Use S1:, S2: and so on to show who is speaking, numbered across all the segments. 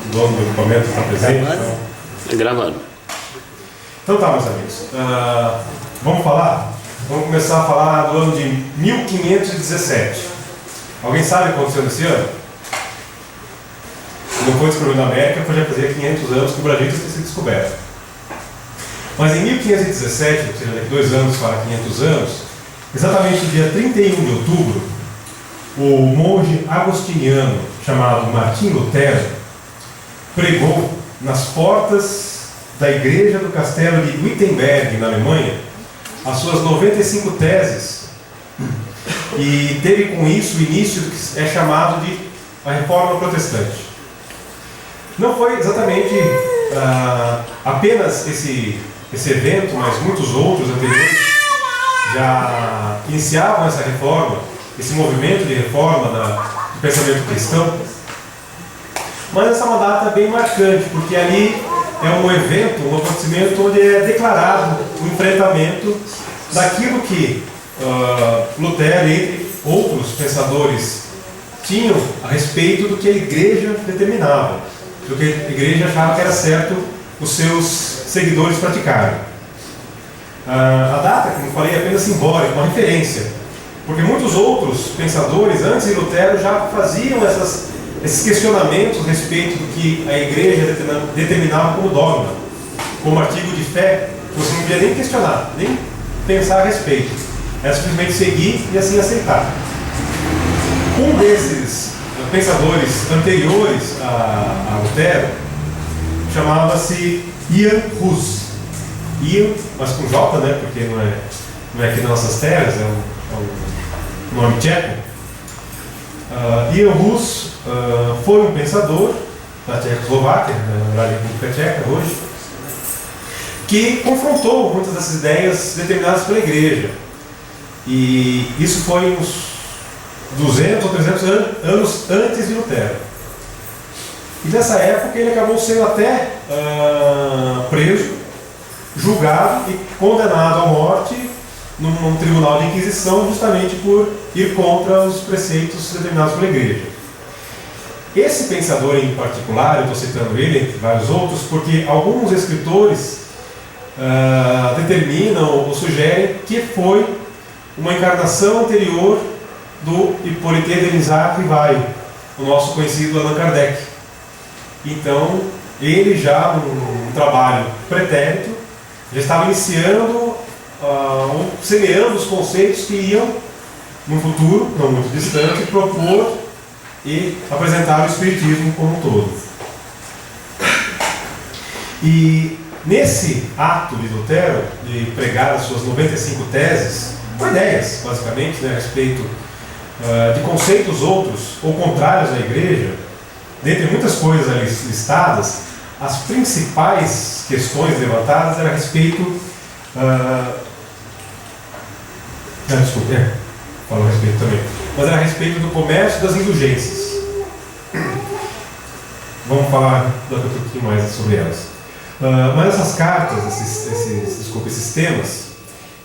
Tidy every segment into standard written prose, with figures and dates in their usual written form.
S1: o dono do equipamento está presente. Então...
S2: Gravando.
S1: Então tá, meus amigos. Vamos falar? Vamos começar a falar do ano de 1517. Alguém sabe o que aconteceu nesse ano? Não foi descoberto na América, foi já fazer 500 anos que o Brasil tinha sido descoberto. Mas em 1517, ou seja, daqui 2 anos para 500 anos, exatamente no dia 31 de outubro, o monge agostiniano chamado Martim Lutero pregou nas portas da igreja do castelo de Wittenberg, na Alemanha, as suas 95 teses, e teve com isso o início do que é chamado de a Reforma Protestante. Não foi exatamente apenas esse evento, mas muitos outros anteriores já iniciavam essa reforma, esse movimento de reforma do pensamento cristão. Mas essa é uma data bem marcante, porque ali é um evento, um acontecimento onde é declarado o enfrentamento daquilo que Lutero, entre outros pensadores, tinham a respeito do que a igreja determinava, do que a igreja achava que era certo os seus seguidores praticarem. A data, como eu falei, é apenas simbólica, uma referência, porque muitos outros pensadores antes de Lutero já faziam esses questionamentos a respeito do que a igreja determinava como dogma, como artigo de fé, que você não podia nem questionar, nem pensar a respeito. Era simplesmente seguir e assim aceitar. Um desses pensadores anteriores a Lutero chamava-se Jan Hus. Jan, mas com J, né? Porque não é aqui nas nossas terras, é um nome tcheco. Jan Hus foi um pensador da Tchecoslováquia, na República Tcheca hoje, que confrontou muitas dessas ideias determinadas pela igreja. E isso foi uns 200 ou 300 anos antes de Lutero. E nessa época ele acabou sendo até preso, julgado e condenado à morte num tribunal de inquisição, justamente por ir contra os preceitos determinados pela igreja. Esse pensador em particular, eu estou citando ele entre vários outros, porque alguns escritores determinam ou sugerem que foi uma encarnação anterior do Hippolyte de Rivail, o nosso conhecido Allan Kardec. Então, ele já, num trabalho pretérito, já estava iniciando, semeando os conceitos que iam, no futuro, não muito distante, propor e apresentar o Espiritismo como um todo. E nesse ato de Lutero, de pregar as suas 95 teses, com ideias, basicamente, né, a respeito de conceitos outros ou contrários à igreja, dentre muitas coisas ali listadas, as principais questões levantadas eram a respeito falo a respeito também, mas era a respeito do comércio das indulgências. Vamos falar daqui a pouquinho mais sobre elas. Mas essas cartas, esses temas,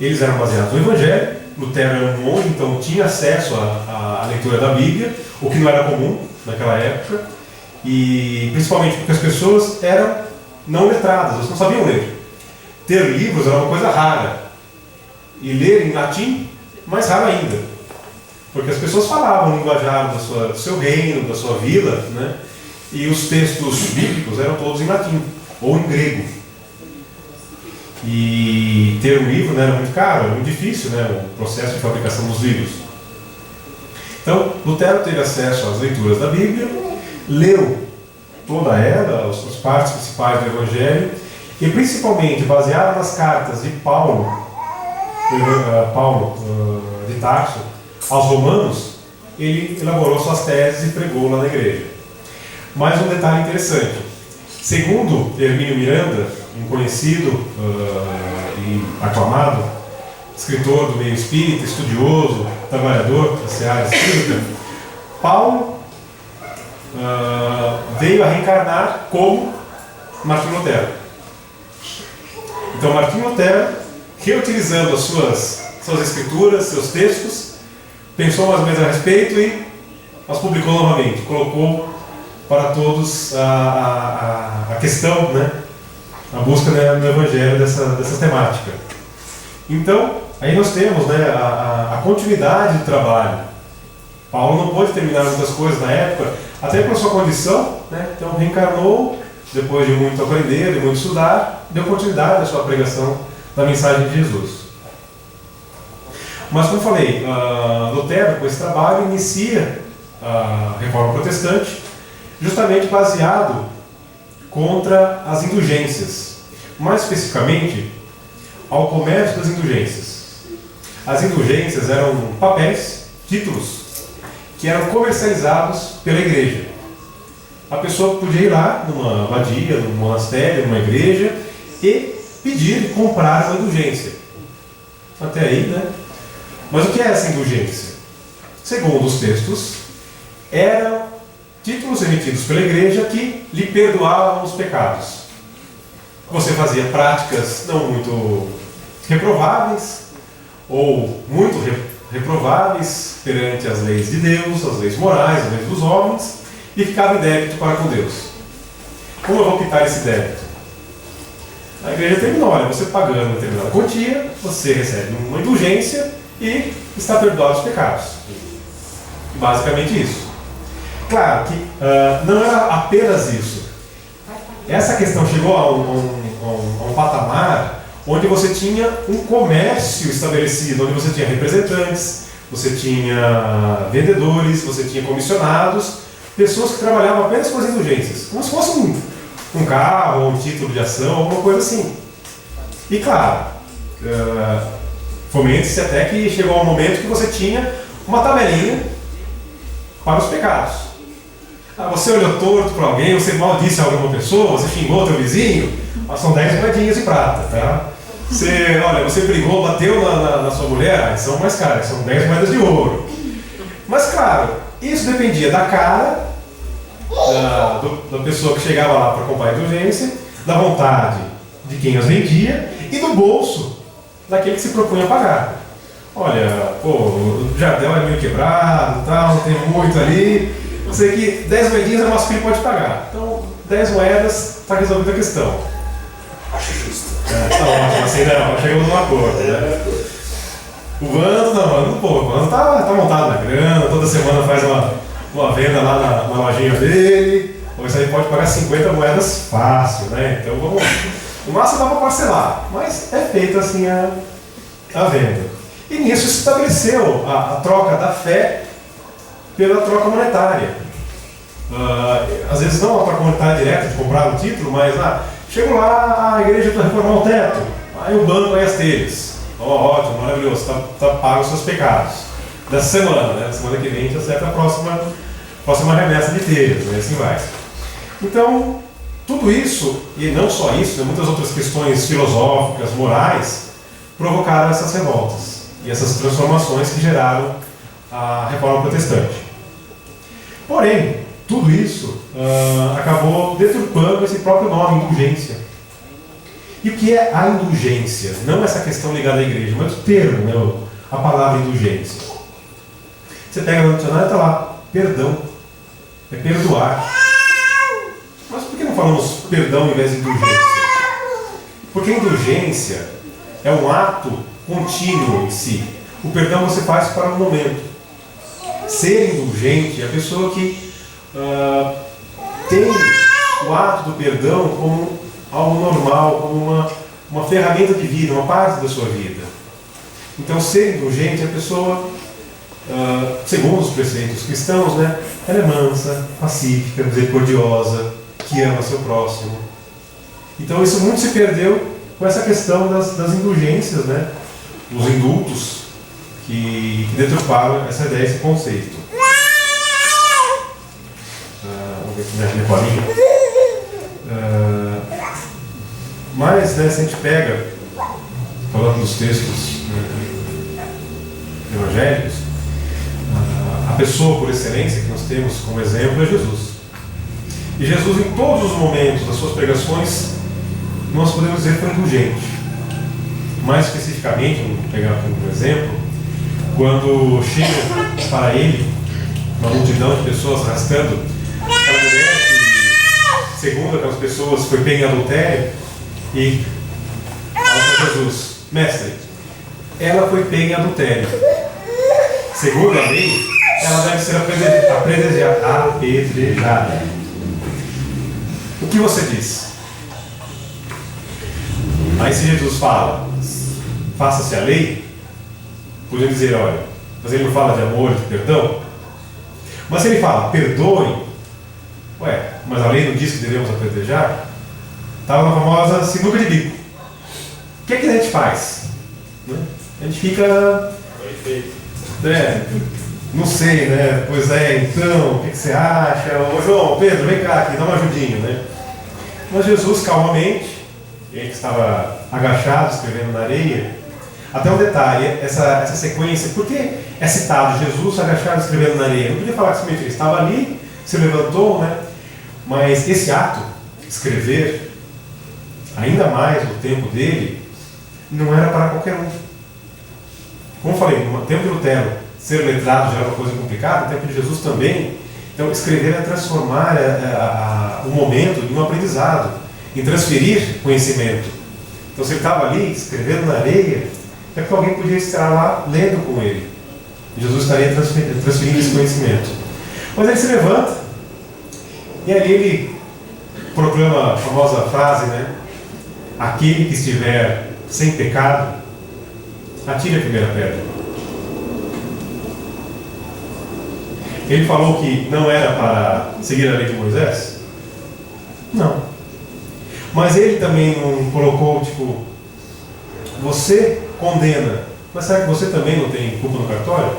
S1: eles eram baseados no Evangelho. Lutero era um monge, então tinha acesso à leitura da Bíblia, o que não era comum naquela época, e principalmente porque as pessoas eram não letradas, elas não sabiam ler. Ter livros era uma coisa rara, e ler em latim, mais raro ainda, porque as pessoas falavam o linguajar do seu reino, da sua vila, né? E os textos bíblicos eram todos em latim ou em grego. E ter um livro, né, era muito caro, era muito difícil, né, o processo de fabricação dos livros. Então, Lutero teve acesso às leituras da Bíblia, leu toda ela, as partes principais do Evangelho, e principalmente baseado nas cartas de Paulo de Tarso aos Romanos, ele elaborou suas teses e pregou lá na igreja. Mais um detalhe interessante: segundo Hermínio Miranda, um conhecido e aclamado escritor do meio espírita, estudioso, trabalhador da seara espírita, Paulo veio a reencarnar como Martinho Lutero. Então Martinho Lutero, reutilizando as suas escrituras, seus textos, pensou mais ou menos a respeito e as publicou novamente, colocou para todos a questão, né? A busca, né, no Evangelho dessa temática. Então, aí nós temos, né, a continuidade do trabalho. Paulo não pôde terminar muitas coisas na época, até por sua condição, né? Então reencarnou, depois de muito aprender, de muito estudar, deu continuidade à sua pregação da mensagem de Jesus. Mas, como falei, Lutero, com esse trabalho, inicia a Reforma Protestante, justamente baseado contra as indulgências, mais especificamente ao comércio das indulgências. As indulgências eram papéis, títulos, que eram comercializados pela igreja. A pessoa podia ir lá numa abadia, num monastério, numa igreja e pedir, comprar uma indulgência. Até aí, né? Mas o que é essa indulgência? Segundo os textos, eram títulos emitidos pela igreja que lhe perdoavam os pecados. Você fazia práticas não muito reprováveis, ou muito reprováveis perante as leis de Deus, as leis morais, as leis dos homens, e ficava em débito para com Deus. Como eu vou quitar esse débito? A igreja terminou, olha, você pagando determinada quantia, você recebe uma indulgência e está perdoado os pecados. Basicamente isso. Claro que não era apenas isso. Essa questão chegou a um patamar onde você tinha um comércio estabelecido, onde você tinha representantes, você tinha vendedores, você tinha comissionados, pessoas que trabalhavam apenas com as indulgências, como se fosse um carro, um título de ação, alguma coisa assim. E claro, fomente-se até que chegou um momento que você tinha uma tabelinha para os pecados. Você olhou torto para alguém, você maldisse alguma pessoa, você xingou teu vizinho, são 10 moedinhas de prata, tá? Você brigou, bateu na sua mulher, são mais caras, são 10 moedas de ouro. Mas claro, isso dependia da cara da pessoa que chegava lá para comprar a indulgência, da vontade de quem as vendia e do bolso daquele que se propunha a pagar. Olha, o jardel é meio quebrado, tal, não tem muito ali. Eu sei que 10 moedinhas é o máximo que ele pode pagar. Então, 10 moedas está resolvida a questão.
S2: Acho justo.
S1: Tá ótimo, assim não, chegamos num acordo, né? O Vando tá montado na grana, toda semana faz uma venda lá na lojinha dele. Ou isso aí pode pagar 50 moedas fácil, né? Então vamos. O máximo dá para parcelar, mas é feita assim a venda. E nisso se estabeleceu a troca da fé pela troca monetária. Às vezes não a troca monetária direta de comprar um título, mas chego lá, a igreja para reformar o teto, aí o banco aí as telhas. Ótimo, maravilhoso, tá pago os seus pecados. Dessa semana, né? Na semana que vem a gente acerta a próxima remessa de telhas, né? Assim vai. Então, tudo isso, e não só isso, né? Muitas outras questões filosóficas, morais, provocaram essas revoltas e essas transformações que geraram a Reforma Protestante. Porém, tudo isso acabou deturpando esse próprio nome, indulgência. E o que é a indulgência? Não essa questão ligada à igreja, mas o termo, né? A palavra indulgência. Você pega no dicionário e está lá, perdão. É perdoar. Mas por que não falamos perdão em vez de indulgência? Porque indulgência é um ato contínuo em si. O perdão você faz para um momento. Ser indulgente é a pessoa que tem o ato do perdão como algo normal, como uma ferramenta de vida, uma parte da sua vida. Então, ser indulgente é a pessoa, segundo os preceitos cristãos, né, ela é mansa, pacífica, misericordiosa, que ama seu próximo. Então, isso muito se perdeu com essa questão das indulgências, né, os indultos, que deturparam essa ideia, esse conceito. Vamos ver se me ajuda com a linha. Mas, né, se a gente pega, falando dos textos evangélicos, a pessoa por excelência que nós temos como exemplo é Jesus. E Jesus, em todos os momentos das suas pregações, nós podemos dizer que foi indulgente. Mais especificamente, vamos pegar como exemplo, quando chega para ele uma multidão de pessoas arrastando aquela mulher Segundo aquelas pessoas, foi pega em adultério e fala para Jesus: mestre, ela foi pega em adultério. Segundo a lei, ela deve ser apedrejada. O que você diz? Aí se Jesus fala, faça-se a lei, podia dizer, olha, mas ele não fala de amor e de perdão? Mas se ele fala, perdoem, ué, mas a lei não diz que devemos apedrejar? Estava na famosa sinuca de bico. O que é que a gente faz? A gente fica... não sei, né? Pois é, então, o que você acha? Ô João, Pedro, vem cá aqui, dá uma ajudinha, né? Mas Jesus, calmamente, ele que estava agachado, escrevendo na areia, até um detalhe, essa sequência, por que é citado Jesus agachado, escrevendo na areia? Não podia falar que simplesmente ele estava ali, se levantou, né? Mas esse ato, escrever, ainda mais no tempo dele, não era para qualquer um. Como eu falei, no tempo de Lutero, ser letrado já era uma coisa complicada, no tempo de Jesus também. Então, escrever é transformar o momento em um aprendizado, em transferir conhecimento. Então, se ele estava ali, escrevendo na areia, é porque alguém podia estar lá lendo com ele. E Jesus estaria transferindo esse conhecimento. Mas ele se levanta, e ali ele proclama a famosa frase, né? Aquele que estiver sem pecado, atire a primeira pedra. Ele falou que não era para seguir a lei de Moisés? Não. Mas ele também não colocou, tipo, você condena, mas será que você também não tem culpa no cartório?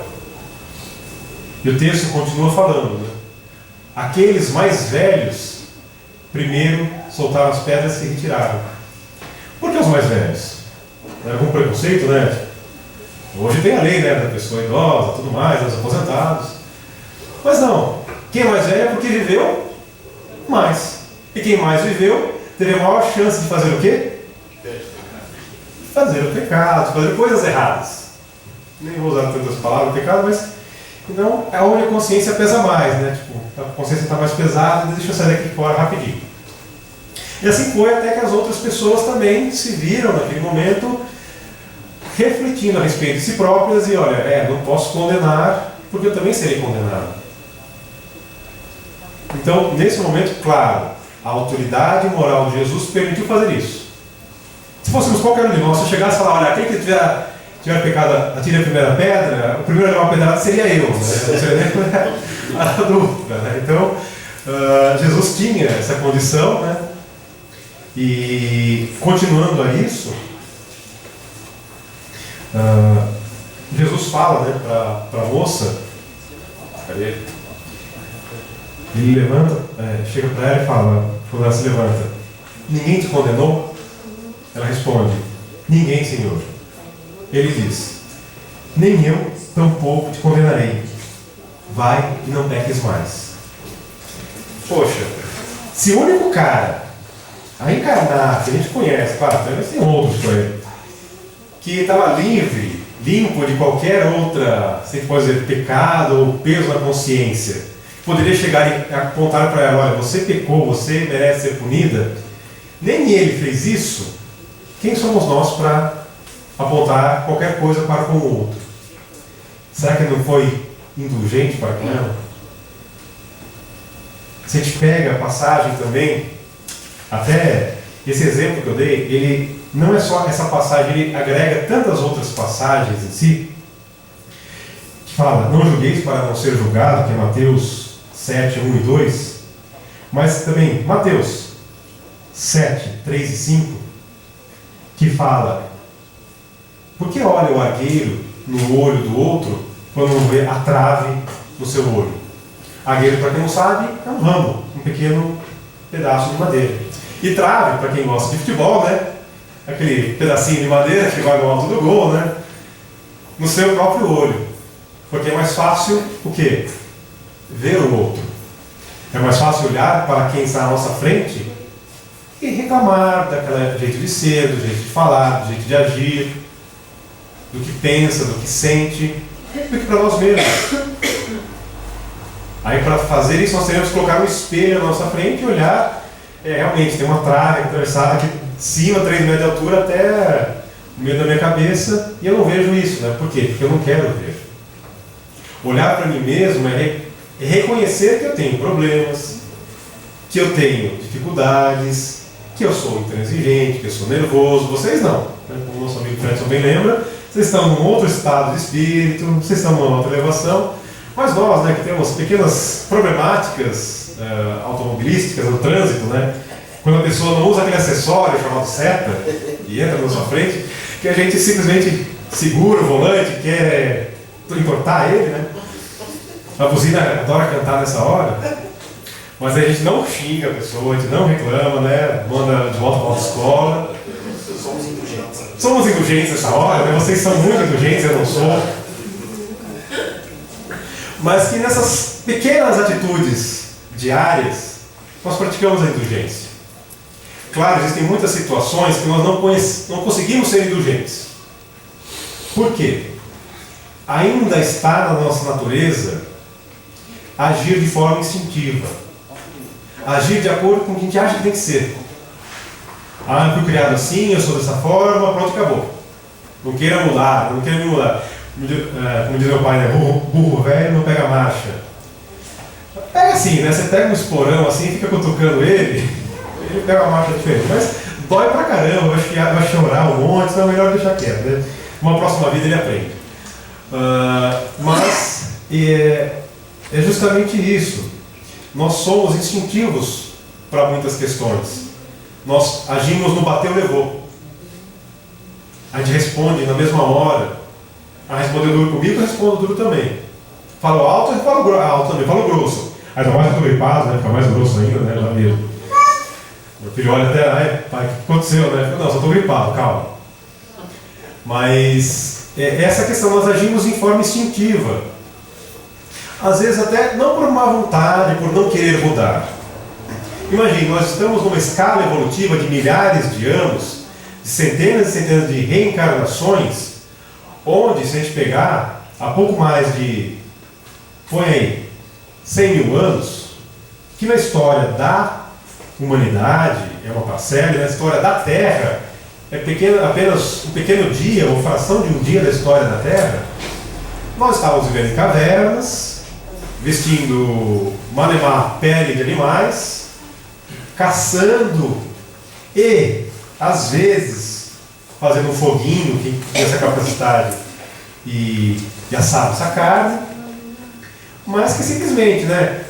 S1: E o texto continua falando, né? Aqueles mais velhos, primeiro soltaram as pedras e se retiraram. Por que os mais velhos? Não é algum preconceito, né? Hoje tem a lei, né, da pessoa idosa, tudo mais, dos aposentados. Mas não, quem é mais velho é porque viveu mais. E quem mais viveu teve a maior chance de fazer o quê? Fazer o pecado, fazer coisas erradas. Nem vou usar tantas palavras, pecado, mas então é onde a consciência pesa mais, né? Tipo, a consciência está mais pesada, deixa eu sair daqui fora rapidinho. E assim foi até que as outras pessoas também se viram naquele momento refletindo a respeito de si próprias e olha, não posso condenar porque eu também serei condenado. Então, nesse momento, claro, a autoridade moral de Jesus permitiu fazer isso. Se fôssemos qualquer um de nós, se eu chegasse e falar, olha, quem que tiver pecado, atire a primeira pedra, o primeiro a levar uma pedrada seria eu, né? Não seria nem a dúvida, né? Então, Jesus tinha essa condição, né? E continuando a isso, Jesus fala, né, para a moça, cadê? Ele levanta, chega para ela e fala, quando ela se levanta, ninguém te condenou? Ela responde, ninguém, Senhor. Ele diz, nem eu tampouco te condenarei. Vai e não peques mais. Poxa, se o único cara a encarnar, que a gente conhece, claro, talvez tem outros por aí, que estava livre, limpo de qualquer outra, se a gente pode dizer, pecado ou peso na consciência, poderia chegar e apontar para ela, olha, você pecou, você merece ser punida. Nem ele fez isso. Quem somos nós para apontar qualquer coisa para com o outro? Será que não foi indulgente para com ela? Se a gente pega a passagem também, até esse exemplo que eu dei, ele não é só essa passagem, ele agrega tantas outras passagens em si, que fala, não julgueis para não ser julgado, que é Mateus 7, 1 e 2, mas também Mateus 7, 3 e 5, que fala, por que olha o argueiro no olho do outro quando não vê a trave no seu olho? Argueiro, para quem não sabe, é um ramo, um pequeno pedaço de madeira. E trave, para quem gosta de futebol, né? Aquele pedacinho de madeira que vai no alto do gol, né? No seu próprio olho. Porque é mais fácil o quê? Ver o outro. É mais fácil olhar para quem está à nossa frente e reclamar daquele jeito de ser, do jeito de falar, do jeito de agir, do que pensa, do que sente, do que para nós mesmos. Aí para fazer isso nós teremos que colocar um espelho na nossa frente e olhar realmente tem uma trave atravessada aqui de cima, 3 metros de altura, até o meio da minha cabeça, e eu não vejo isso, né? Por quê? Porque eu não quero ver. Olhar para mim mesmo é reconhecer que eu tenho problemas, que eu tenho dificuldades, que eu sou intransigente, que eu sou nervoso. Vocês não, né? Como o nosso amigo Fredson bem lembra, vocês estão num outro estado de espírito, vocês estão numa outra elevação, mas nós, né, que temos pequenas problemáticas automobilísticas no trânsito, né, quando a pessoa não usa aquele acessório chamado seta e entra na sua frente, que a gente simplesmente segura o volante, quer entortar ele, né? A buzina adora cantar nessa hora, mas a gente não xinga a pessoa, a gente não reclama, né? Manda de volta para a autoescola.
S2: Somos indulgentes.
S1: Somos indulgentes nessa hora, né? Vocês são muito indulgentes, eu não sou. Mas que nessas pequenas atitudes diárias, nós praticamos a indulgência. Claro, existem muitas situações que nós não conseguimos ser indulgentes. Por quê? Ainda está na nossa natureza agir de forma instintiva. Agir de acordo com o que a gente acha que tem que ser. Eu fui criado assim, eu sou dessa forma, pronto, acabou. Não queira mudar, não queira me mudar. Como diz meu pai, né? Burro velho não pega marcha. Pega assim, né? Você pega um esporão assim, fica cutucando ele pega uma marcha diferente. Mas dói pra caramba, vai chorar um monte, então é melhor deixar quieto, né? Uma próxima vida ele aprende. Mas é justamente isso. Nós somos instintivos para muitas questões. Nós agimos no bateu, levou. A gente responde na mesma hora. Respondeu duro comigo, eu respondo duro também. Falo alto, eu falo alto também, falo grosso. Aí tá mais gripado, né? Fica mais grosso ainda, né? Já mesmo. Meu filho olha até, pai, o que aconteceu, né? Não, só estou gripado, calma. Mas essa questão, nós agimos em forma instintiva. Às vezes até não por má vontade, por não querer mudar. Imagine, nós estamos numa escala evolutiva de milhares de anos, de centenas e centenas de reencarnações, onde, se a gente pegar há pouco mais de, põe aí, 100 mil anos, que na história da humanidade, é uma parcela, e na história da Terra, apenas um pequeno dia, ou fração de um dia da história da Terra, nós estávamos vivendo em cavernas, vestindo malemar, pele de animais, caçando e, às vezes, fazendo um foguinho, que tem essa capacidade, e assar essa carne, mas que simplesmente, né?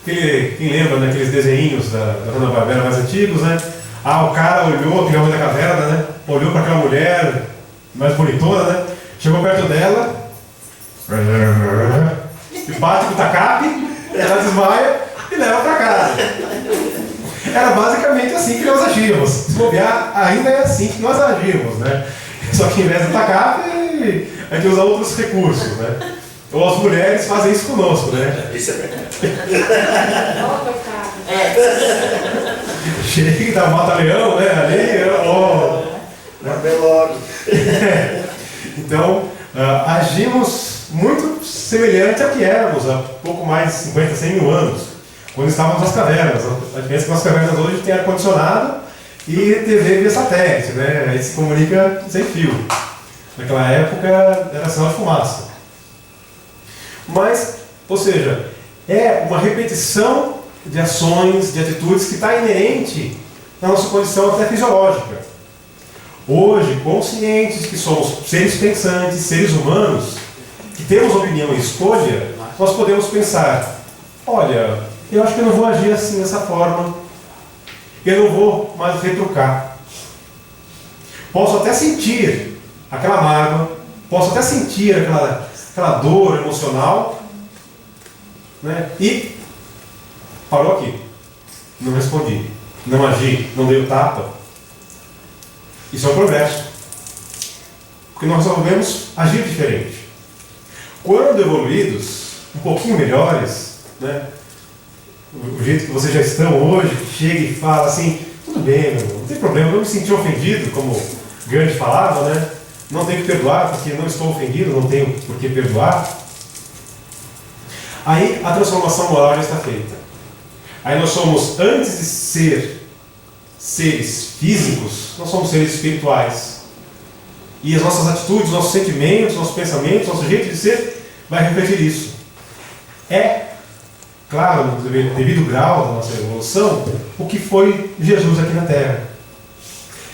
S1: Quem lembra daqueles desenhinhos da Hanna-Barbera mais antigos, né? O cara olhou, aquele homem da caverna, né? Olhou para aquela mulher mais bonitona, né? Chegou perto dela, e bate com o tacape, ela desmaia e leva para casa. Era basicamente assim que nós agimos. Se bobear, ainda é assim que nós agimos, né? Só que em vez do tacape, a gente usa outros recursos, né? Ou as mulheres fazem isso conosco, né?
S2: Isso é verdade.
S1: Chega e dá mata-leão, né? Ali,
S2: Marmelado.
S1: Então, agimos muito semelhante a que éramos há pouco mais de 50, 100 mil anos, quando estávamos nas cavernas. A diferença é que nas cavernas hoje tem ar-condicionado e TV via satélite, né? A gente se comunica sem fio. Naquela época era sinal de fumaça. Mas, ou seja, é uma repetição de ações, de atitudes que está inerente na nossa condição até fisiológica. Hoje, conscientes que somos seres pensantes, seres humanos, que temos opinião e escolha, nós podemos pensar, olha, eu acho que eu não vou agir assim, dessa forma, eu não vou mais retrucar. Posso até sentir aquela mágoa, posso até sentir aquela dor emocional, né? E parou aqui. Não respondi, não agi, não dei o tapa. Isso é um progresso. Porque nós resolvemos agir diferente. Quando evoluídos, um pouquinho melhores, né? O jeito que vocês já estão hoje, que chega e fala assim, tudo bem, meu irmão, não tem problema, eu não me senti ofendido, como Gandhi falava, né? Não tenho que perdoar porque não estou ofendido, não tenho por que perdoar. Aí a transformação moral já está feita. Aí nós somos, antes de ser seres físicos, nós somos seres espirituais. E as nossas atitudes, nossos sentimentos, nossos pensamentos, nosso jeito de ser vai refletir isso. É, claro, no devido grau da nossa evolução, o que foi Jesus aqui na Terra.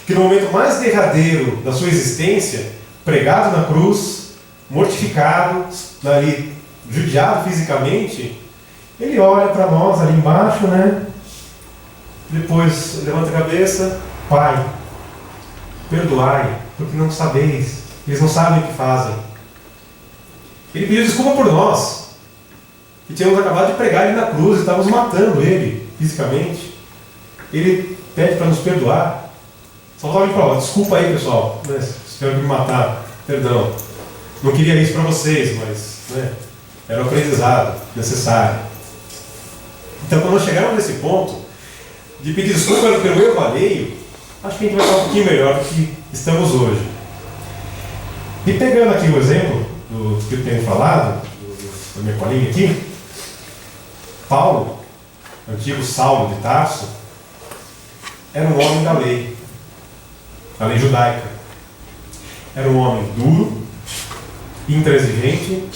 S1: Que no momento mais derradeiro da sua existência, pregado na cruz, mortificado, ali, judiado fisicamente, ele olha para nós ali embaixo, né? Depois levanta a cabeça: Pai, perdoai, porque não sabeis, eles não sabem o que fazem. Ele pediu desculpa por nós, que tínhamos acabado de pregar ele na cruz e estávamos matando ele fisicamente. Ele pede para nos perdoar. Só falava para falar: desculpa aí, pessoal, né? Espero me matar, perdão. Não queria isso para vocês, mas né, era o aprendizado necessário. Então, quando nós chegarmos nesse ponto de pedir desculpa pelo erro alheio, acho que a gente vai estar um pouquinho melhor do que estamos hoje. E pegando aqui o exemplo do que eu tenho falado, da minha colinha aqui, Paulo, antigo Saulo de Tarso, era um homem da lei judaica. Era um homem duro, intransigente,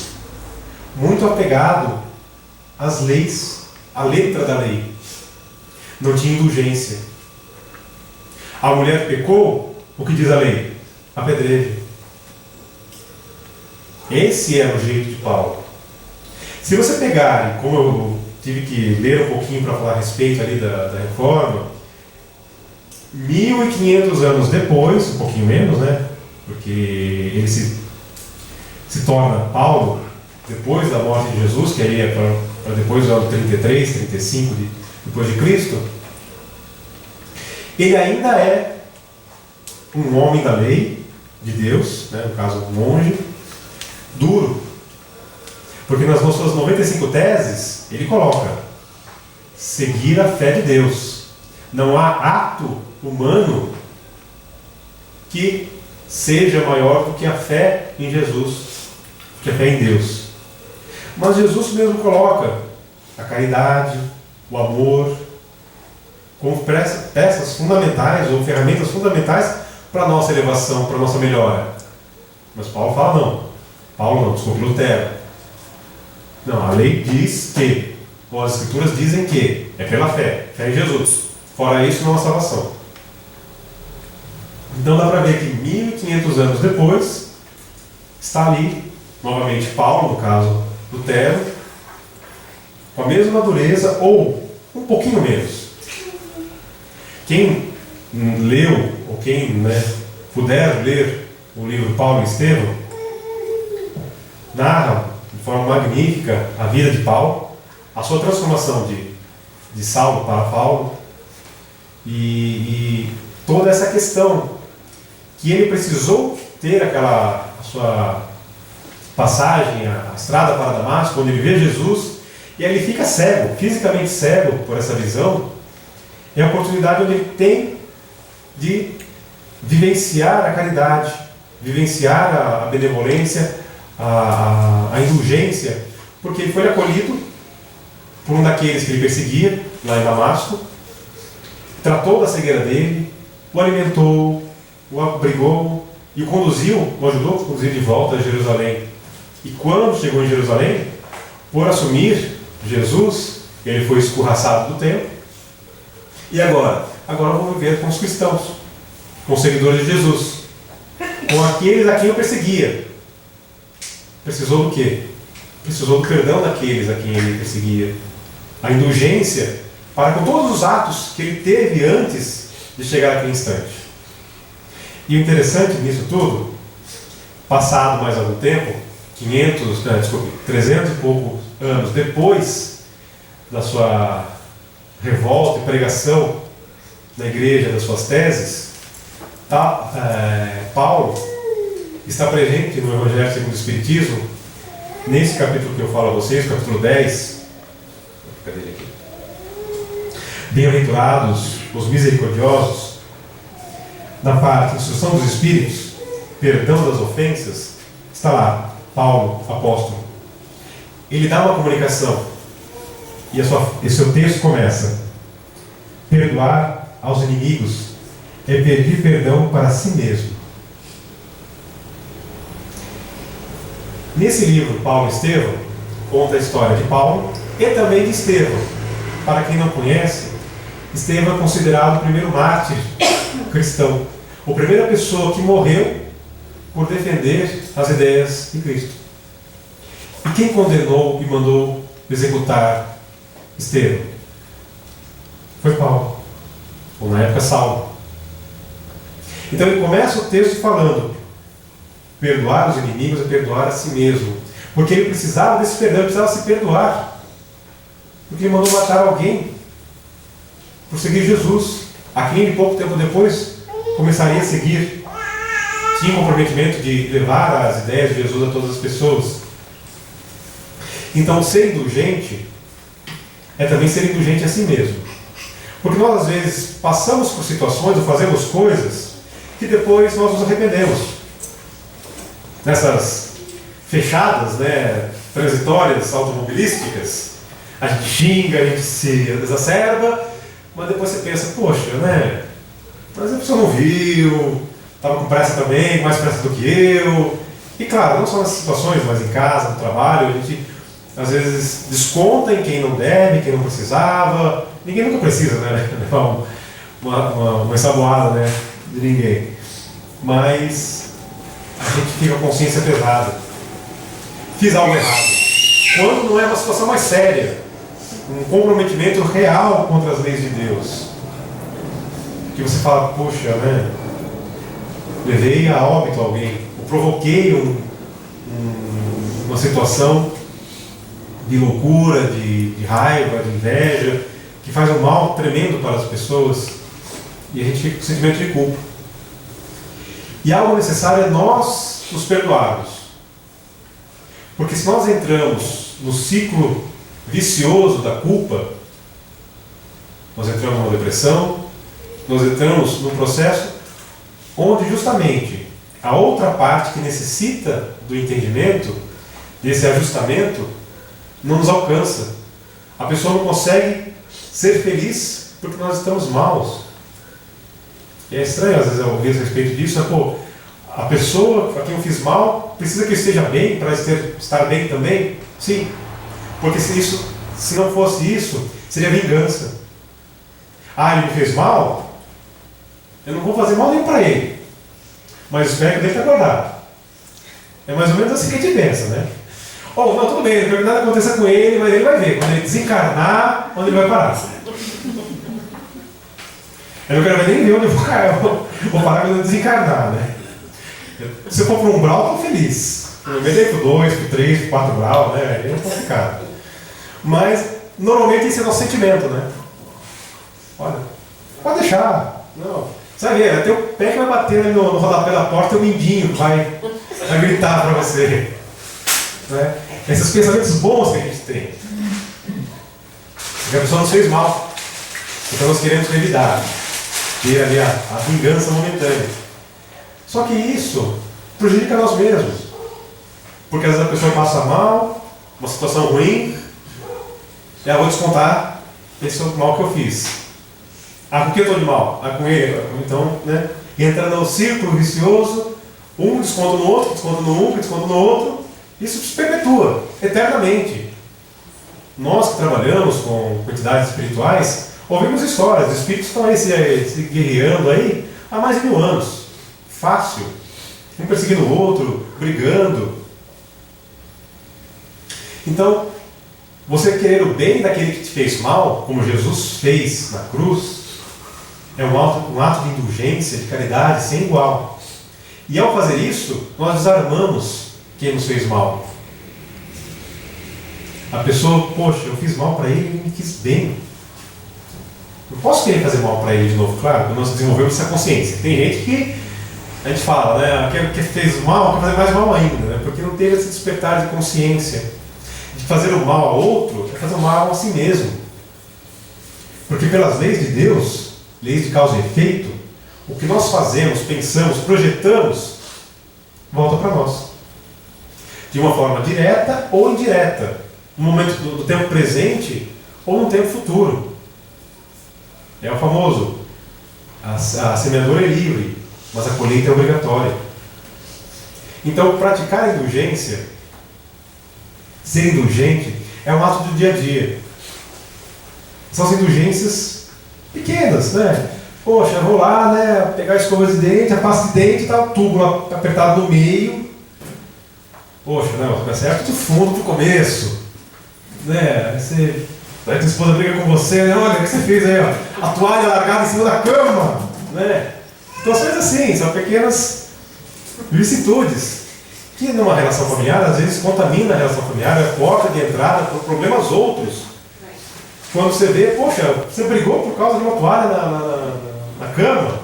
S1: muito apegado às leis, à letra da lei. Não tinha indulgência. A mulher pecou, o que diz a lei? Apedreje. Esse era o jeito de Paulo. Se você pegar, como eu tive que ler um pouquinho para falar a respeito ali da reforma, 1500 anos depois, um pouquinho menos, né? Porque ele se torna Paulo depois da morte de Jesus, que aí é para depois do ano 33, 35 depois de Cristo. Ele ainda é um homem da lei de Deus, né? No caso, um monge, duro. Porque nas suas 95 teses, ele coloca: seguir a fé de Deus. Não há ato humano que seja maior do que a fé em Jesus, que a fé em Deus. Mas Jesus mesmo coloca a caridade, o amor, como peças fundamentais ou ferramentas fundamentais para a nossa elevação, para a nossa melhora. Mas Paulo fala não. Paulo não, desculpe, Lutero. Não, a lei diz que, ou as escrituras dizem que, é pela fé em Jesus. Fora isso, não há salvação. Então dá para ver que 1500 anos depois, está ali, novamente Paulo, no caso Lutero, com a mesma dureza, ou um pouquinho menos. Quem leu, ou quem puder ler o livro Paulo e Estevão, narra de forma magnífica a vida de Paulo, a sua transformação de Saulo para Paulo, e toda essa questão que ele precisou ter a sua passagem, a estrada para Damasco, onde ele vê Jesus, e aí ele fica cego, fisicamente cego por essa visão. É a oportunidade onde ele tem de vivenciar a caridade, vivenciar a benevolência, a indulgência, porque ele foi acolhido por um daqueles que ele perseguia, lá em Damasco, tratou da cegueira dele, o alimentou, o abrigou e o ajudou a conduzir de volta a Jerusalém. E quando chegou em Jerusalém, por assumir Jesus, ele foi escorraçado do templo. E agora? Agora eu vou viver com os cristãos, com os seguidores de Jesus, com aqueles a quem eu perseguia. Precisou do quê? Precisou do perdão daqueles a quem ele perseguia. A indulgência para com todos os atos que ele teve antes de chegar naquele instante. E o interessante nisso tudo, passado mais algum tempo, 300 e poucos anos depois da sua revolta e pregação na igreja das suas teses, Paulo está presente no Evangelho segundo o Espiritismo, nesse capítulo que eu falo a vocês, capítulo 10. Cadê ele aqui? Bem-aventurados os misericordiosos, na parte Instrução dos Espíritos, perdão das ofensas, está lá, Paulo, apóstolo. Ele dá uma comunicação, e seu texto começa: perdoar aos inimigos é pedir perdão para si mesmo. Nesse livro, Paulo e Estevão conta a história de Paulo e também de Estevão. Para quem não conhece, Estevão é considerado o primeiro mártir cristão, a primeira pessoa que morreu por defender as ideias de Cristo. E quem condenou e mandou executar Estevão? Foi Paulo, ou na época Saulo. Então ele começa o texto falando: perdoar os inimigos é perdoar a si mesmo. Porque ele precisava desse perdão, ele precisava se perdoar. Porque ele mandou matar alguém por seguir Jesus, a quem ele pouco tempo depois começaria a seguir. Tinha um comprometimento de levar as ideias de Jesus a todas as pessoas. Então, ser indulgente é também ser indulgente a si mesmo. Porque nós, às vezes, passamos por situações ou fazemos coisas que depois nós nos arrependemos. Nessas fechadas, transitórias, automobilísticas, a gente xinga, a gente se exacerba, mas depois você pensa, poxa, mas a pessoa não viu, estava com pressa também, mais pressa do que eu. E claro, não só nessas situações, mas em casa, no trabalho, a gente às vezes desconta em quem não deve, quem não precisava. Ninguém nunca precisa, levar uma ensaboada, de ninguém. Mas a gente fica com a consciência pesada. Fiz algo errado. Quando não é uma situação mais séria, um comprometimento real contra as leis de Deus, que você fala, poxa, levei a óbito alguém, ou provoquei uma situação de loucura, de raiva, de inveja, que faz um mal tremendo para as pessoas, e a gente fica com sentimento de culpa. E algo necessário é nós nos perdoarmos. Porque se nós entramos no ciclo vicioso da culpa, nós entramos numa depressão, nós entramos num processo onde justamente a outra parte que necessita do entendimento, desse ajustamento, não nos alcança. A pessoa não consegue ser feliz porque nós estamos maus. E é estranho às vezes eu ouvir a respeito disso, a pessoa a quem eu fiz mal precisa que eu esteja bem para estar bem também? Sim. Porque se não fosse isso, seria vingança. Ele me fez mal, eu não vou fazer mal nem para ele, mas espero que ele tenha guardado. É mais ou menos assim que a gente pensa, não, tudo bem, não quero que nada aconteça com ele, mas ele vai ver, quando ele desencarnar, onde ele vai parar. Eu não quero nem ver onde eu vou parar quando eu desencarnar, Se eu for para um grau, eu estou feliz. Eu me dei para o 2, para o 3, para o 4 grau, aí é complicado. Mas, normalmente, esse é o nosso sentimento, Olha, pode deixar. Não. Você vai ver, até o pé que vai bater ali no rodapé da porta, o mindinho vai gritar para você. Esses pensamentos bons que a gente tem. Porque a pessoa nos fez mal. Então nós queremos revidar. Ter ali a vingança momentânea. Só que isso prejudica nós mesmos. Porque às vezes a pessoa passa mal, uma situação ruim, e vou descontar esse mal que eu fiz. Com que eu estou de mal? Com ele. Então, entra no círculo vicioso, um desconta no outro, desconta no um, desconta no outro. Isso se perpetua eternamente. Nós que trabalhamos com entidades espirituais, ouvimos histórias, os espíritos estão aí se guerreando aí há mais de 1000 anos. Fácil. Um perseguindo o outro, brigando. Então, você querer o bem daquele que te fez mal, como Jesus fez na cruz, é um ato de indulgência, de caridade sem igual. E ao fazer isso, nós desarmamos quem nos fez mal. A pessoa, poxa, eu fiz mal para ele, ele me quis bem. Não posso querer fazer mal para ele de novo, claro, nós desenvolvemos essa consciência. Tem gente que a gente fala, aquele que fez mal quer fazer mais mal ainda, porque não teve esse despertar de consciência. De fazer o mal a outro é fazer o mal a si mesmo. Porque pelas leis de Deus, leis de causa e efeito, o que nós fazemos, pensamos, projetamos, volta para nós. De uma forma direta ou indireta, no momento do tempo presente ou no tempo futuro. É o famoso A semeadura é livre, mas a colheita é obrigatória. Então, praticar a indulgência, ser indulgente, é um ato do dia a dia. São as indulgências pequenas, né? Poxa, eu vou lá, né, pegar a escova de dente, a pasta de dente, tá o tubo lá apertado no meio. Poxa, não, tá certo do fundo do começo. Né? Aí tua esposa briga com você, né? Olha o que você fez aí, ó. A toalha largada em cima da cama. Né? Situações assim, são pequenas vicissitudes que numa relação familiar, às vezes contamina a relação familiar, é a porta de entrada para problemas outros. Quando você vê, poxa, você brigou por causa de uma toalha na cama,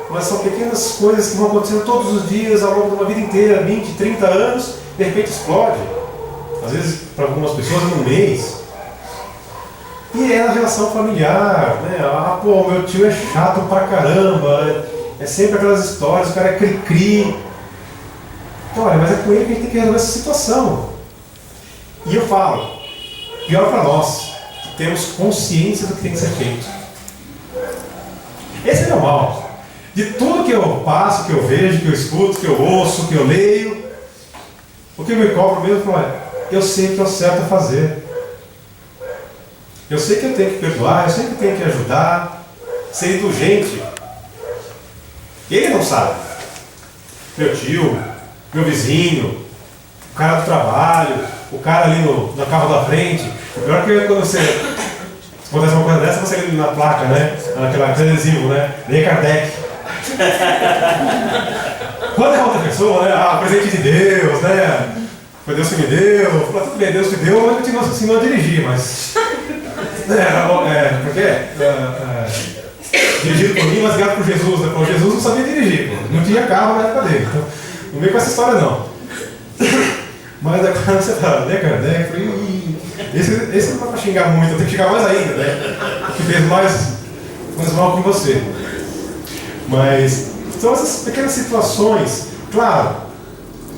S1: mas são pequenas coisas que vão acontecendo todos os dias, ao longo de uma vida inteira, 20, 30 anos, de repente explode. Às vezes, para algumas pessoas, em um mês. E é na relação familiar, né? Ah, pô, meu tio é chato pra caramba, é sempre aquelas histórias, o cara é cri-cri. Então, olha, mas é com ele que a gente tem que resolver essa situação. E eu falo, pior para nós, que temos consciência do que tem que ser feito. Esse é meu mal. De tudo que eu passo, que eu vejo, que eu escuto, que eu ouço, que eu leio, o que eu me cobro mesmo é, eu sei que é o certo a fazer. Eu sei que eu tenho que perdoar, eu sei que eu tenho que ajudar, ser indulgente. Ele não sabe. Meu tio, meu vizinho, o cara do trabalho, o cara ali no carro da frente. O pior é que quando você acontece uma coisa dessa, você lê na placa, né? Aquele adesivo, né? Leia Kardec. Quando é outra pessoa, né? Ah, presente de Deus, né? Foi Deus que me deu. Fala, tudo bem, Deus que deu, mas eu te ensinou a dirigir, mas. Dirigido por mim, mas guiado por Jesus, né? Porque Jesus não sabia dirigir, não tinha carro na época dele. Então, não vem com essa história, não. Mas agora você fala, né, Kardec? Esse não dá pra xingar muito, eu tenho que xingar mais ainda, né? Que fez mais mal que você. Mas são essas pequenas situações, claro,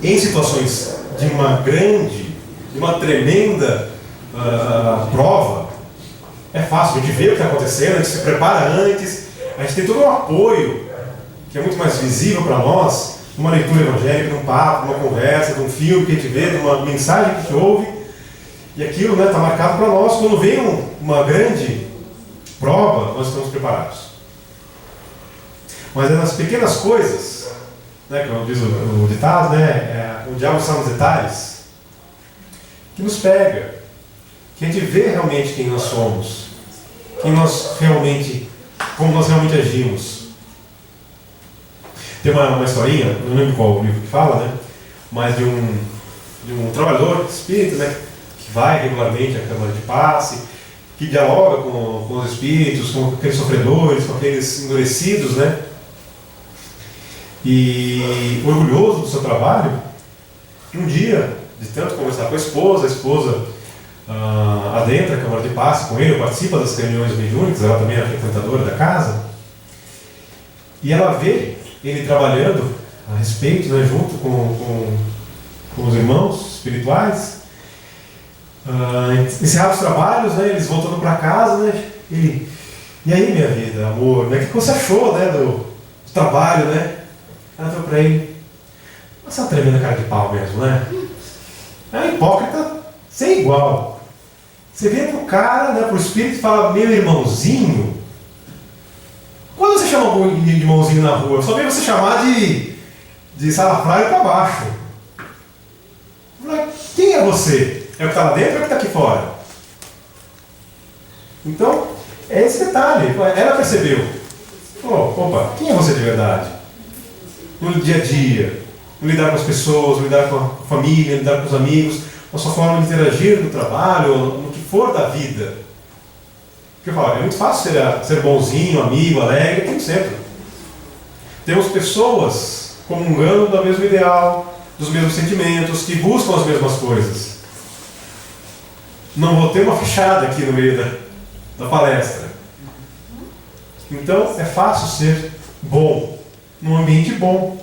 S1: em situações de uma tremenda prova, é fácil, a gente vê o que está acontecendo, a gente se prepara antes, a gente tem todo um apoio que é muito mais visível para nós, numa leitura evangélica, num papo, numa conversa, num filme que a gente vê, numa mensagem que a gente ouve, e aquilo está marcado para nós. Quando vem uma grande prova, nós estamos preparados. Mas é nas pequenas coisas, né, como diz o ditado, né, o diabo está nos detalhes, que nos pega, que a gente vê realmente quem nós somos, como nós realmente agimos. Tem uma historinha, não lembro qual livro que fala, né, mas de um trabalhador espírita, né, que vai regularmente à Câmara de Passe, que dialoga com os espíritos, com aqueles sofredores, com aqueles endurecidos, né, e orgulhoso do seu trabalho, um dia, de tanto conversar com a esposa adentra a Câmara de Passe com ele, participa das reuniões mediúnicas, ela também é a frequentadora da casa, e ela vê ele trabalhando a respeito, né, junto com os irmãos espirituais, encerrados os trabalhos, né, eles voltando para casa, né, e aí, minha vida, amor, né, o que você achou, né, do trabalho, né? Ela falou para ele, você é uma tremenda cara de pau mesmo, né? É hipócrita sem igual. Você vira pro cara, né, pro espírito e fala, meu irmãozinho. Quando você chama alguém de irmãozinho na rua, eu só vejo você chamar de salafrário para baixo. Quem é você? É o que está lá dentro ou é o que está aqui fora? Então, é esse detalhe. Ela percebeu. Opa, quem é você de verdade? No dia a dia, no lidar com as pessoas, no lidar com a família, no lidar com os amigos, a sua forma de interagir no trabalho, no que for da vida. Porque eu falo, é muito fácil ser bonzinho, amigo, alegre, como sempre. Temos pessoas comungando do mesmo ideal, dos mesmos sentimentos, que buscam as mesmas coisas. Não vou ter uma fechada aqui no meio da palestra. Então, é fácil ser bom, num ambiente bom.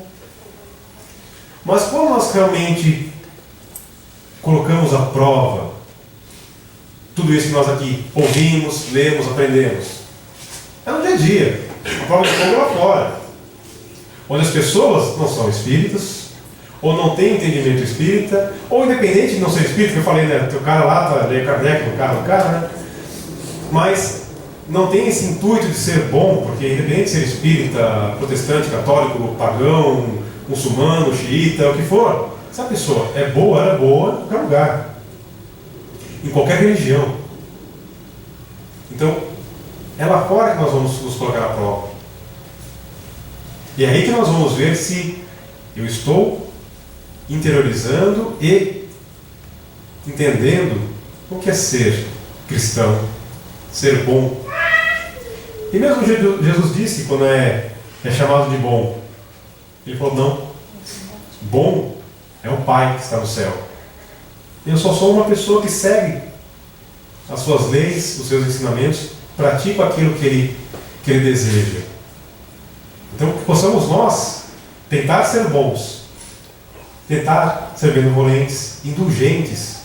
S1: Mas quando nós realmente colocamos à prova tudo isso que nós aqui ouvimos, lemos, aprendemos, é no dia a dia. A prova de fogo é lá fora, onde as pessoas não são espíritas, ou não têm entendimento espírita, ou independente de não ser espírita, que eu falei, né? O cara lá tá lendo Kardec no carro do cara, né? Mas não tem esse intuito de ser bom, porque independente de ser espírita, protestante, católico, pagão, muçulmano, xiita, o que for, se a pessoa é boa, ela é boa em qualquer lugar, em qualquer religião. Então, é lá fora que nós vamos nos colocar à prova. E é aí que nós vamos ver se eu estou interiorizando e entendendo o que é ser cristão, ser bom. E mesmo Jesus disse, quando é chamado de bom, ele falou, não, bom é o Pai que está no céu. Eu só sou uma pessoa que segue as suas leis, os seus ensinamentos, pratico aquilo que ele deseja. Então, que possamos nós tentar ser bons, tentar ser benevolentes, indulgentes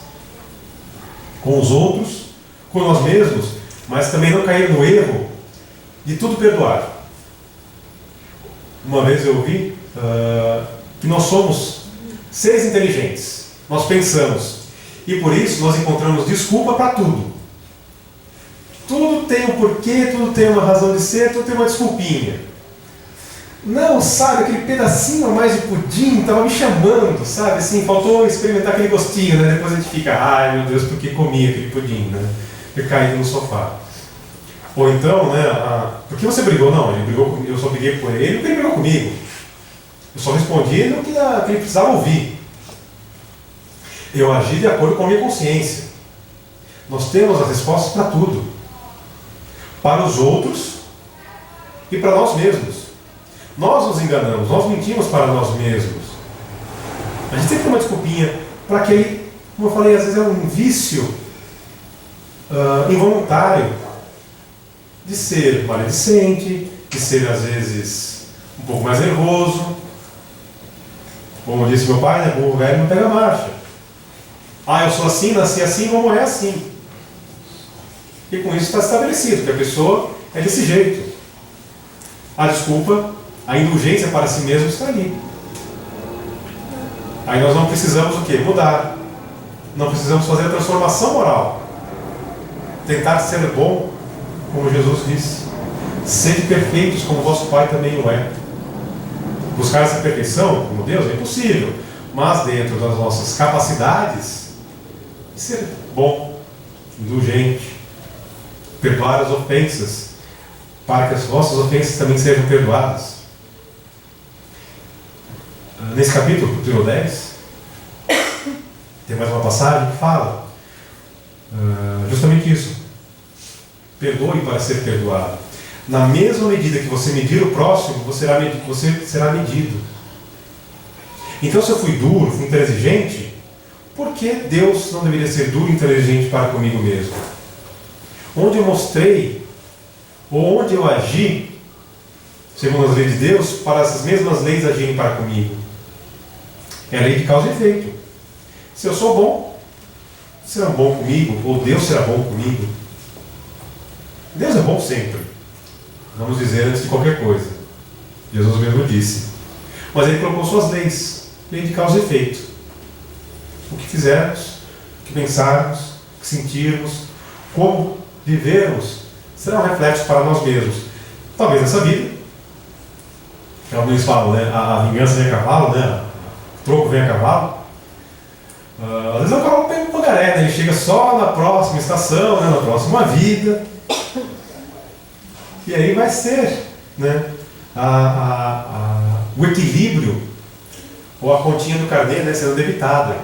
S1: com os outros, com nós mesmos, mas também não cair no erro de tudo perdoar. Uma vez eu ouvi que nós somos seres inteligentes, nós pensamos, e por isso nós encontramos desculpa para tudo. Tudo tem um porquê, tudo tem uma razão de ser, tudo tem uma desculpinha. Não, sabe, aquele pedacinho a mais de pudim estava me chamando, sabe, assim, faltou experimentar aquele gostinho, né? Depois a gente fica, ai meu Deus, por que comi aquele pudim, né? E caído no sofá. Ou então, né, por que você brigou? Não, ele brigou comigo, eu só briguei por ele porque ele brigou comigo. Eu só respondi no que ele precisava ouvir. Eu agi de acordo com a minha consciência. Nós temos as respostas para tudo. Para os outros e para nós mesmos. Nós nos enganamos, nós mentimos para nós mesmos. A gente sempre tem uma desculpinha para aquele, como eu falei, às vezes é um vício involuntário de ser maledicente, de ser às vezes um pouco mais nervoso. Como disse meu pai, né, burro velho não pega marcha. Eu sou assim, nasci assim, vou morrer assim. E com isso está estabelecido que a pessoa é desse jeito. A desculpa, a indulgência para si mesmo está ali. Aí nós não precisamos o quê? Mudar. Não precisamos fazer a transformação moral. Tentar ser bom, como Jesus disse. Sede perfeitos como vosso Pai também o é. Buscar essa perfeição, como Deus, é impossível. Mas dentro das nossas capacidades, ser bom, indulgente, perdoar as ofensas, para que as vossas ofensas também sejam perdoadas. Nesse capítulo 10, tem mais uma passagem que fala justamente isso. Perdoe para ser perdoado. Na mesma medida que você medir o próximo, você será medido. Então, se eu fui duro, fui intransigente, por que Deus não deveria ser duro e intransigente para comigo mesmo? Onde eu mostrei, ou onde eu agi, segundo as leis de Deus, para essas mesmas leis agirem para comigo? É a lei de causa e efeito. Se eu sou bom, será bom comigo, ou Deus será bom comigo. Deus é bom sempre. Vamos dizer antes de qualquer coisa. Jesus mesmo disse. Mas Ele colocou suas leis, lei de causa e efeito. O que fizermos, o que pensarmos, o que sentirmos, como vivermos, será um reflexo para nós mesmos. Talvez nessa vida, alguns falam, né? A vingança vem a cavalo, né? O troco vem a cavalo. Às vezes o cavalo pega um pangaré, né? Ele chega só na próxima estação, né? Na próxima vida. E aí vai ser, né? O equilíbrio, ou a continha do carnê, né, sendo debitada.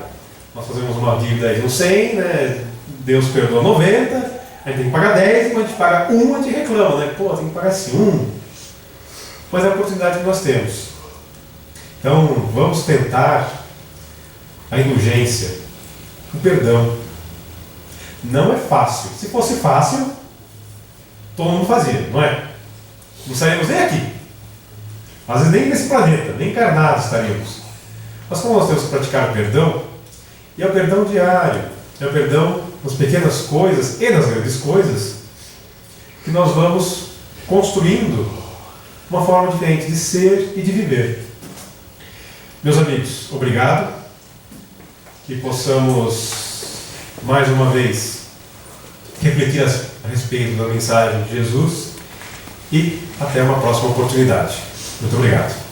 S1: Nós fazemos uma dívida aí no 100, né? Deus perdoa 90, a gente tem que pagar 10, e quando a gente paga 1, a gente reclama, né? Pô, tem que pagar esse 1. Mas é a oportunidade que nós temos. Então, vamos tentar a indulgência, o perdão. Não é fácil. Se fosse fácil, todo mundo fazia, não é? Não estaríamos nem aqui. Às vezes nem nesse planeta, nem encarnados estaríamos. Mas como nós temos que praticar o perdão, e é o perdão diário, é o perdão nas pequenas coisas e nas grandes coisas, que nós vamos construindo uma forma diferente de ser e de viver. Meus amigos, obrigado. Que possamos, mais uma vez, refletir a respeito da mensagem de Jesus e até uma próxima oportunidade. Muito obrigado.